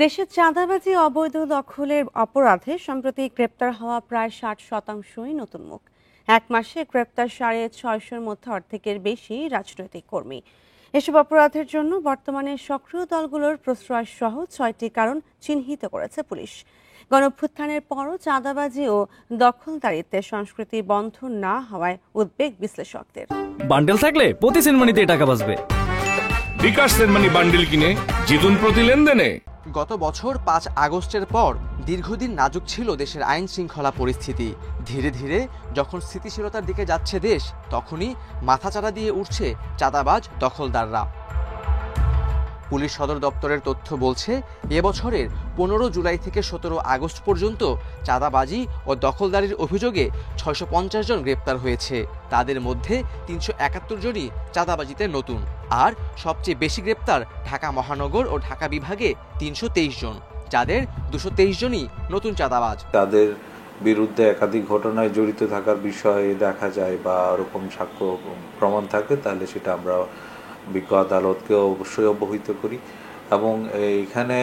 দেশে চাঁদাবাজি অবৈধ দখলের অপরাধে সম্প্রতি গ্রেপ্তার হওয়া প্রায় ৬০%ই নতুন মুখ। এক মাসে গ্রেপ্তার ৬৫০-র মধ্যে অর্ধেকের বেশি রাজনৈতিক কর্মী। এসব অপরাধের জন্য বর্তমানে সক্রিয় দলগুলোর প্রশ্রয় সহ ৬টি কারণ চিহ্নিত করেছে পুলিশ। গণঅভ্যুত্থানের পরও চাঁদাবাজি ও দখলদারিত্বের সংস্কৃতি বন্ধ না হওয়ায় উদ্বেগ বিশ্লেষকদের। বান্ডেল থাকলে প্রতি সেনমানিতে টাকা বাঁচবে। বিকাশ সেনমানি বান্ডেল কিনে জিতুন প্রতি লেনদেনে। গত বছর ৫ আগস্টের পর দীর্ঘদিন নাজুক ছিল দেশের আইন শৃঙ্খলা পরিস্থিতি। ধীরে ধীরে যখন স্থিতিশীলতার দিকে যাচ্ছে দেশ, তখনই মাথাচাড়া দিয়ে উঠছে চাঁদাবাজ দখলদাররা। পুলিশ সদর দপ্তরের তথ্য বলছে, এবছরের ১৫ জুলাই থেকে ১৭ আগস্ট পর্যন্ত চাঁদাবাজি ও দখলদারির অভিযোগে ৬৫০ জন গ্রেপ্তার হয়েছে। তাদের মধ্যে ৩৭১ জনই চাঁদাবাজিতে নতুন। আর সবচেয়ে বেশি গ্রেপ্তার ঢাকা মহানগর ও ঢাকা বিভাগে ৩২৩ জন, যাদের ২২৩ জনই নতুন চাঁদাবাজ। তাদের বিরুদ্ধে একাধিক ঘটনায় জড়িত থাকার বিষয়ে দেখা যায় বা ওরকম সাক্ষ্য প্রমাণ থাকে, তাহলে সেটা আমরা বিজ্ঞ আদালতকে অবশ্যই অবহিত করি। এবং এখানে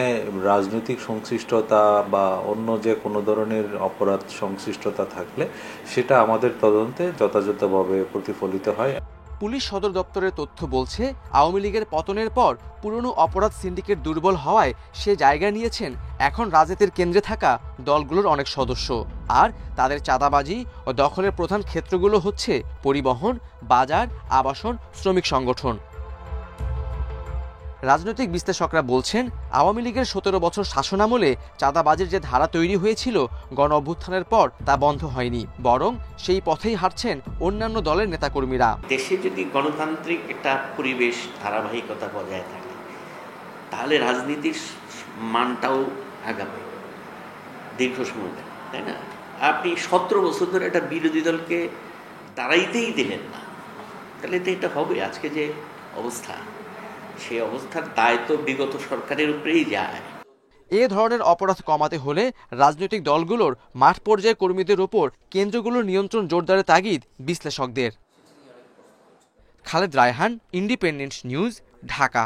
রাজনৈতিক সংশ্লিষ্টতা বা অন্য যে কোনো ধরনের অপরাধ সংশ্লিষ্টতা থাকলে সেটা আমাদের তদন্তে যথাযথভাবে প্রতিফলিত হয়। পুলিশ সদর দপ্তরের তথ্য বলছে, আওয়ামী লীগের পতনের পর পুরনো অপরাধ সিন্ডিকেট দুর্বল হওয়ায় সে জায়গা নিয়েছেন এখন রাজনীতির কেন্দ্রে থাকা দলগুলোর অনেক সদস্য। আর তাদের চাঁদাবাজি ও দখলের প্রধান ক্ষেত্রগুলো হচ্ছে পরিবহন, বাজার, আবাসন, শ্রমিক সংগঠন। রাজনৈতিক বিশ্লেষকরা বলছেন, আওয়ামী লীগের ১৭ বছর শাসনামলে চাঁদাবাজির যে ধারা তৈরি হয়েছিল গণ অভ্যুত্থানের পর তা বন্ধ হয়নি, বরং সেই পথেই হাঁটছেন অন্যান্য দলের নেতাকর্মীরা। দেশে যদি গণতান্ত্রিক একটা পরিবেশ ধারাবাহিকতা বজায় থাকে, তাহলে রাজনীতির মানটাও আগাবে দীর্ঘ সময়, তাই না? আপনি ১৭ বছর ধরে একটা বিরোধী দলকে দাঁড়াইতেই দিলেন না, তাহলে তো এটা হবে। আজকে যে অবস্থা, সেই অবস্থার দায় তো বিগত সরকারের উপরেই যায়। এ ধরনের অপরাধ কমাতে হলে রাজনৈতিক দলগুলোর মাঠ পর্যায়ে কর্মীদের ওপর কেন্দ্রগুলোর নিয়ন্ত্রণ জোরদারের তাগিদ বিশ্লেষকদের। Khaled Raihan, independent news, Dhaka.